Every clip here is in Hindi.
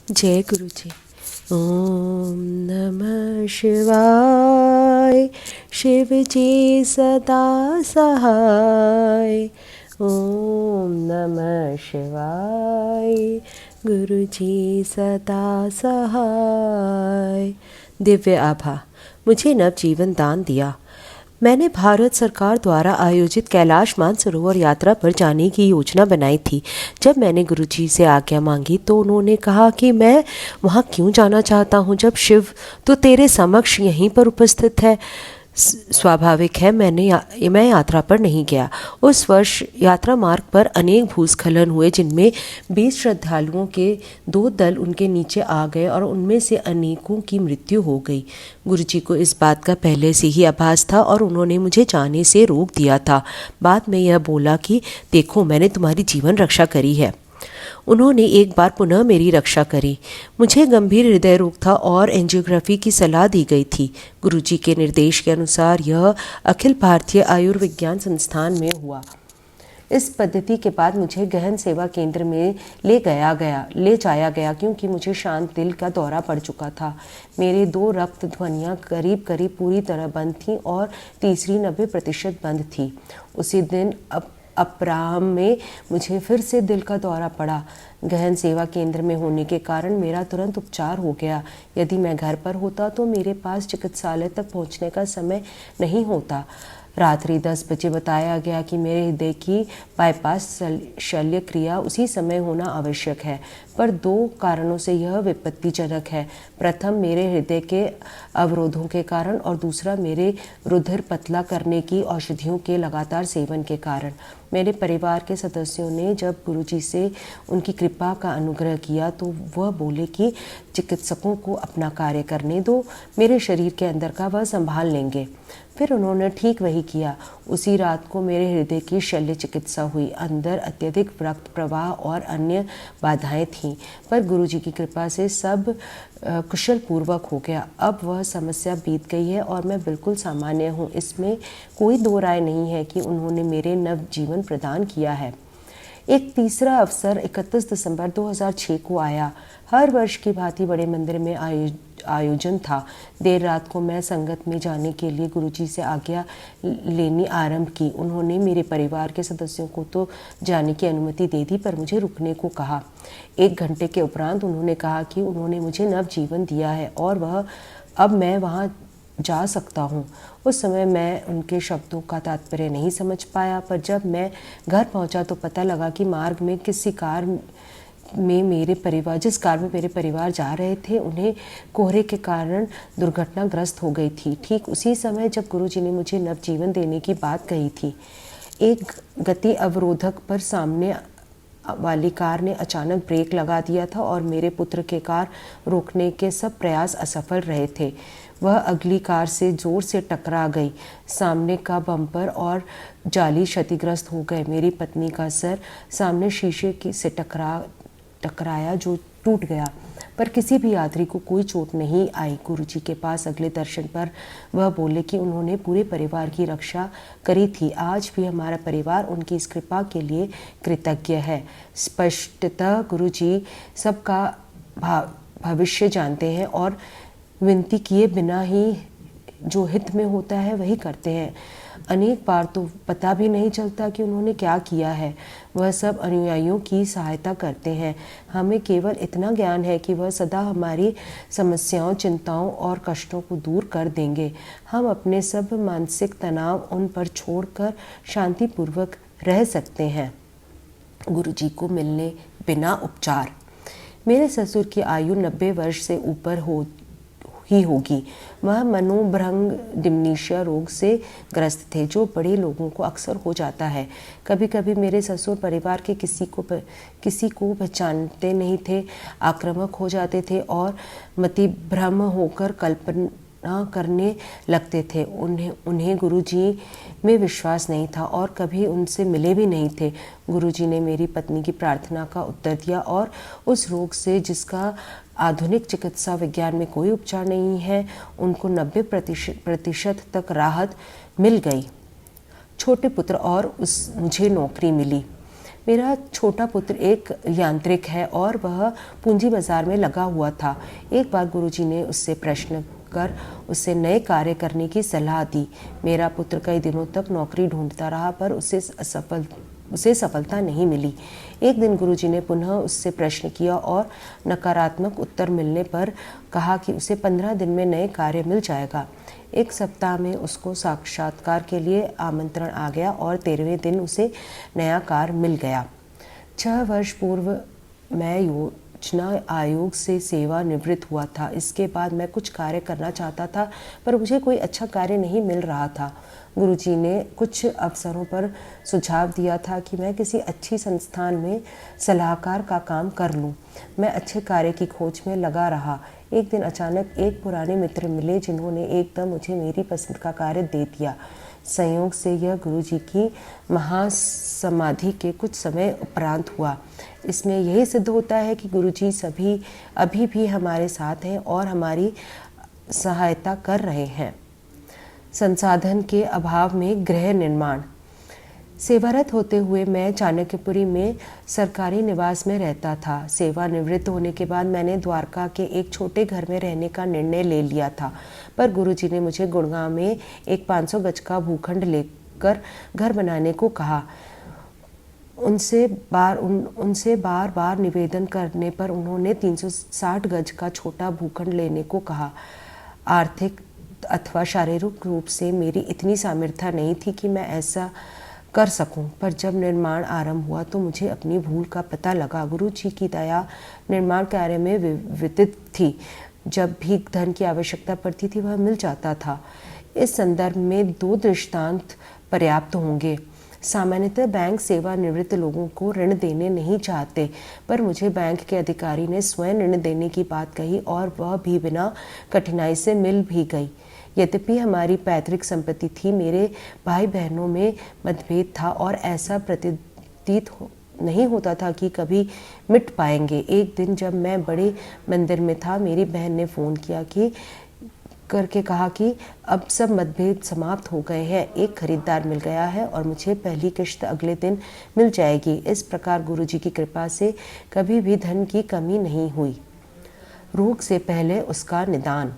जय गुरु जी। ओम नमः शिवाय। शिव जी सदा सहाय। ओम नमः शिवाय। गुरु जी सदा सहाय। दिव्य आभा। मुझे नवजीवन दान दिया। मैंने भारत सरकार द्वारा आयोजित कैलाश मानसरोवर यात्रा पर जाने की योजना बनाई थी। जब मैंने गुरुजी से आज्ञा मांगी तो उन्होंने कहा कि मैं वहाँ क्यों जाना चाहता हूँ जब शिव तो तेरे समक्ष यहीं पर उपस्थित है। स्वाभाविक है मैं यात्रा पर नहीं गया। उस वर्ष यात्रा मार्ग पर अनेक भूस्खलन हुए जिनमें 20 श्रद्धालुओं के 2 दल उनके नीचे आ गए और उनमें से अनेकों की मृत्यु हो गई। गुरुजी को इस बात का पहले से ही आभास था और उन्होंने मुझे जाने से रोक दिया था। बाद में यह बोला कि देखो मैंने तुम्हारी जीवन रक्षा करी है। उन्होंने एक बार पुनः मेरी रक्षा करी। मुझे गंभीर हृदय रोग था और एंजियोग्राफी की सलाह दी गई थी। गुरुजी के निर्देश के अनुसार यह अखिल भारतीय आयुर्विज्ञान संस्थान में हुआ। इस पद्धति के बाद मुझे गहन सेवा केंद्र में ले जाया गया क्योंकि मुझे शांत दिल का दौरा पड़ चुका था। मेरे 2 रक्त ध्वनियाँ करीब करीब पूरी तरह बंद थीं और तीसरी 90% बंद थी। उसी दिन अपराह्न में मुझे फिर से दिल का दौरा पड़ा। गहन सेवा केंद्र में होने के कारण मेरा तुरंत उपचार हो गया। यदि मैं घर पर होता तो मेरे पास चिकित्सालय तक पहुंचने का समय नहीं होता। रात्रि 10 बजे बताया गया कि मेरे हृदय की बाईपास शल्य क्रिया उसी समय होना आवश्यक है, पर 2 कारणों से यह विपत्तिजनक है। प्रथम मेरे हृदय के अवरोधों के कारण और दूसरा मेरे रुधिर पतला करने की औषधियों के लगातार सेवन के कारण। मेरे परिवार के सदस्यों ने जब गुरुजी से उनकी कृपा का अनुग्रह किया तो वह बोले कि चिकित्सकों को अपना कार्य करने दो, मेरे शरीर के अंदर का वह संभाल लेंगे। फिर उन्होंने ठीक वही किया। उसी रात को मेरे हृदय की शल्य चिकित्सा हुई। अंदर अत्यधिक रक्त प्रवाह और अन्य बाधाएं थीं, पर गुरुजी की कृपा से सब कुशल पूर्वक हो गया। अब वह समस्या बीत गई है और मैं बिल्कुल सामान्य हूँ। इसमें कोई 2 राय नहीं है कि उन्होंने मेरे नव जीवन प्रदान किया है। एक तीसरा अवसर 31 दिसंबर 2006 को आया। हर वर्ष की भांति बड़े मंदिर में आयोजन था। देर रात को मैं संगत में जाने के लिए गुरुजी से आज्ञा लेनी आरंभ की। उन्होंने मेरे परिवार के सदस्यों को तो जाने की अनुमति दे दी, पर मुझे रुकने को कहा। 1 घंटे के उपरांत उन्होंने कहा कि उन्होंने मुझे नव जीवन दिया है और अब मैं वहाँ जा सकता हूँ। उस समय मैं उनके शब्दों का तात्पर्य नहीं समझ पाया, पर जब मैं घर पहुँचा तो पता लगा कि मार्ग में जिस कार में मेरे परिवार जा रहे थे उन्हें कोहरे के कारण दुर्घटनाग्रस्त हो गई थी। ठीक उसी समय जब गुरुजी ने मुझे नवजीवन देने की बात कही थी। एक गति अवरोधक पर सामने वाली कार ने अचानक ब्रेक लगा दिया था और मेरे पुत्र के कार रोकने के सब प्रयास असफल रहे थे। वह अगली कार से जोर से टकरा गई। सामने का बम्पर और जाली क्षतिग्रस्त हो गए। मेरी पत्नी का सर सामने शीशे से टकराया जो टूट गया, पर किसी भी यात्री को कोई चोट नहीं आई। गुरुजी के पास अगले दर्शन पर वह बोले कि उन्होंने पूरे परिवार की रक्षा करी थी। आज भी हमारा परिवार उनकी इस कृपा के लिए कृतज्ञ है। स्पष्टतः गुरुजी सबका भविष्य जानते हैं और विनती किए बिना ही जो हित में होता है वही करते हैं। अनेक बार तो पता भी नहीं चलता कि उन्होंने क्या किया है। वह सब अनुयायियों की सहायता करते हैं। हमें केवल इतना ज्ञान है कि वह सदा हमारी समस्याओं, चिंताओं और कष्टों को दूर कर देंगे। हम अपने सब मानसिक तनाव उन पर छोड़कर शांतिपूर्वक रह सकते हैं। गुरुजी को मिलने बिना उपचार। मेरे ससुर की आयु 90 वर्ष से ऊपर ही होगी। वह मनोभ्रंग डिमनीशिया रोग से ग्रस्त थे, जो बड़े लोगों को अक्सर हो जाता है। कभी कभी मेरे ससुर परिवार के किसी को पहचानते नहीं थे, आक्रामक हो जाते थे और मतिभ्रम होकर कल्पना करने लगते थे। उन्हें गुरुजी में विश्वास नहीं था और कभी उनसे मिले भी नहीं थे। गुरुजी ने मेरी पत्नी की प्रार्थना का उत्तर दिया और उस रोग से जिसका आधुनिक चिकित्सा विज्ञान में कोई उपचार नहीं है, उनको 90% तक राहत मिल गई। छोटे पुत्र और मुझे नौकरी मिली। मेरा छोटा पुत्र एक यांत्रिक है और वह पूंजी बाजार में लगा हुआ था। एक बार गुरुजी ने उससे प्रश्न कर उसे नए कार्य करने की सलाह दी। मेरा पुत्र कई दिनों तक नौकरी ढूंढता रहा पर उसे सफलता नहीं मिली। एक दिन गुरुजी ने पुनः उससे प्रश्न किया और नकारात्मक उत्तर मिलने पर कहा कि उसे 15 दिन में नए कार्य मिल जाएगा। एक सप्ताह में उसको साक्षात्कार के लिए आमंत्रण आ गया और 13वें दिन उसे नया कार्य मिल गया। 6 वर्ष पूर्व मैं योजना आयोग से सेवानिवृत्त हुआ था। इसके बाद मैं कुछ कार्य करना चाहता था पर मुझे कोई अच्छा कार्य नहीं मिल रहा था। गुरुजी ने कुछ अवसरों पर सुझाव दिया था कि मैं किसी अच्छी संस्थान में सलाहकार का काम कर लूं। मैं अच्छे कार्य की खोज में लगा रहा। एक दिन अचानक एक पुराने मित्र मिले जिन्होंने एकदम मुझे मेरी पसंद का कार्य दे दिया। संयोग से यह गुरुजी की महासमाधि के कुछ समय उपरांत हुआ। इसमें यही सिद्ध होता है कि गुरुजी अभी भी हमारे साथ हैं और हमारी सहायता कर रहे हैं। संसाधन के अभाव में गृह निर्माण। सेवारत होते हुए मैं चाणक्यपुरी में सरकारी निवास में रहता था। सेवानिवृत्त होने के बाद मैंने द्वारका के एक छोटे घर में रहने का निर्णय ले लिया था, पर गुरुजी ने मुझे गुड़गांव में एक 500 गज का भूखंड लेकर घर बनाने को कहा। उनसे बार बार निवेदन करने पर उन्होंने 360 गज का छोटा भूखंड लेने को कहा। आर्थिक अथवा शारीरिक रूप से मेरी इतनी सामर्थ्य नहीं थी कि मैं ऐसा कर सकूं, पर जब निर्माण आरंभ हुआ तो मुझे अपनी भूल का पता लगा। गुरुजी की दया निर्माण कार्य में विदित थी। जब भी धन की आवश्यकता पड़ती थी वह मिल जाता था। इस संदर्भ में 2 दृष्टांत पर्याप्त होंगे। सामान्यतः बैंक सेवानिवृत्त लोगों को ऋण देने नहीं चाहते, पर मुझे बैंक के अधिकारी ने स्वयं ऋण देने की बात कही और वह भी बिना कठिनाई से मिल भी गई। यद्यपि हमारी पैतृक संपत्ति थी, मेरे भाई बहनों में मतभेद था और ऐसा प्रतीत नहीं होता था कि कभी मिट पाएंगे। एक दिन जब मैं बड़े मंदिर में था, मेरी बहन ने फ़ोन करके कहा कि अब सब मतभेद समाप्त हो गए हैं, एक खरीदार मिल गया है और मुझे पहली किश्त अगले दिन मिल जाएगी। इस प्रकार गुरुजी की कृपा से कभी भी धन की कमी नहीं हुई। रोग से पहले उसका निदान।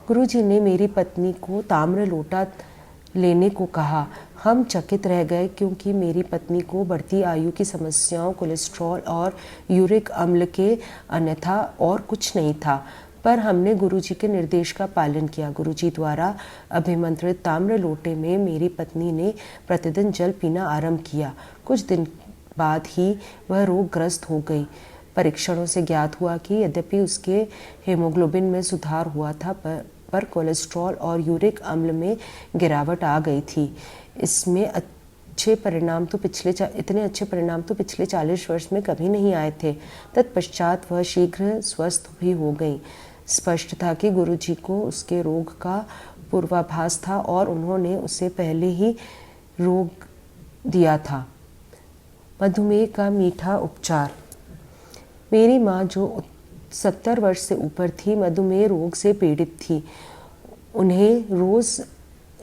गुरुजी ने मेरी पत्नी को ताम्र लोटा लेने को कहा। हम चकित रह गए क्योंकि मेरी पत्नी को बढ़ती आयु की समस्याओं, कोलेस्ट्रॉल और यूरिक अम्ल के अन्यथा और कुछ नहीं था, पर हमने गुरुजी के निर्देश का पालन किया। गुरुजी द्वारा अभिमंत्रित ताम्र लोटे में मेरी पत्नी ने प्रतिदिन जल पीना आरंभ किया। कुछ दिन बाद ही वह रोगग्रस्त हो गई। परीक्षणों से ज्ञात हुआ कि यद्यपि उसके हीमोग्लोबिन में सुधार हुआ था, पर कोलेस्ट्रॉल और यूरिक अम्ल में गिरावट आ गई थी। इतने अच्छे परिणाम तो पिछले 40 वर्ष में कभी नहीं आए थे। तत्पश्चात वह शीघ्र स्वस्थ भी हो गई। स्पष्ट था कि गुरुजी को उसके रोग का पूर्वाभास था और उन्होंने उसे पहले ही रोग दिया था। मधुमेह का मीठा उपचार। मेरी माँ, जो 70 वर्ष से ऊपर थी, मधुमेह रोग से पीड़ित थी। उन्हें रोज़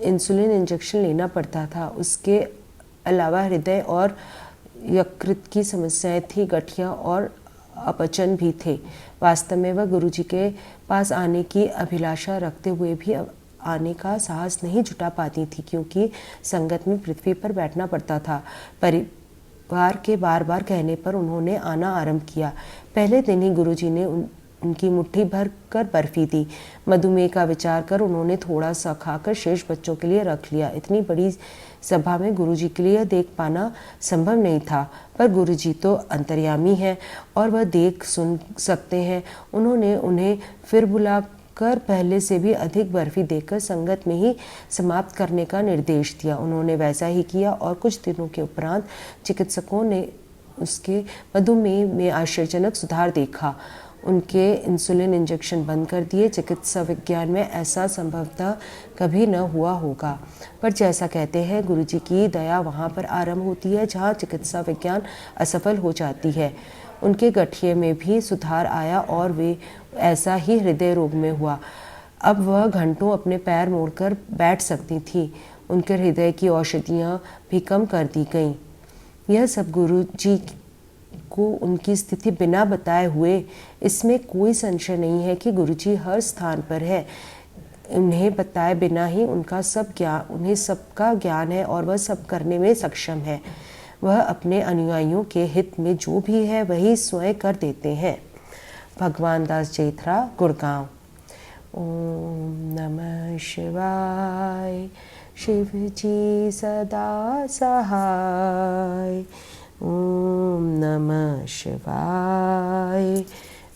इंसुलिन इंजेक्शन लेना पड़ता था। उसके अलावा हृदय और यकृत की समस्याएं थी, गठिया और अपचन भी थे। वास्तव में वह गुरुजी के पास आने की अभिलाषा रखते हुए भी आने का साहस नहीं जुटा पाती थी, क्योंकि संगत में पृथ्वी पर बैठना पड़ता था। परिवार के बार बार कहने पर उन्होंने आना आरंभ किया। पहले दिन ही गुरुजी ने उनकी मुट्ठी भर कर बर्फी दी। मधुमेह का विचार कर उन्होंने थोड़ा सा खाकर शेष बच्चों के लिए रख लिया। इतनी बड़ी सभा में गुरुजी के लिए देख पाना संभव नहीं था, पर गुरुजी तो अंतर्यामी हैं और वह देख सुन सकते हैं। उन्होंने उन्हें फिर बुलाकर पहले से भी अधिक बर्फी देकर संगत में ही समाप्त करने का निर्देश दिया। उन्होंने वैसा ही किया और कुछ दिनों के उपरांत चिकित्सकों ने उसके मधुमेह में आश्चर्यजनक सुधार देखा। उनके इंसुलिन इंजेक्शन बंद कर दिए। चिकित्सा विज्ञान में ऐसा संभवतः कभी न हुआ होगा, पर जैसा कहते हैं, गुरुजी की दया वहाँ पर आरंभ होती है जहाँ चिकित्सा विज्ञान असफल हो जाती है। उनके गठिये में भी सुधार आया और वे ऐसा ही हृदय रोग में हुआ। अब वह घंटों अपने पैर मोड़कर बैठ सकती थी। उनके हृदय की औषधियाँ भी कम कर दी गईं। यह सब गुरु जी को उनकी स्थिति बिना बताए हुए, इसमें कोई संशय नहीं है कि गुरु जी हर स्थान पर है। उन्हें बताए बिना ही उन्हें सबका ज्ञान है और वह सब करने में सक्षम है। वह अपने अनुयायियों के हित में जो भी है वही स्वयं कर देते हैं। भगवान दास जेठरा, गुड़गांव। ओम नमः शिवाय। शिव जी सदा सहाय। ओम नमः शिवाय।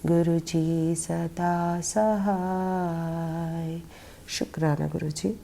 गुरु जी सदा सहाय। शुक्राना गुरु जी।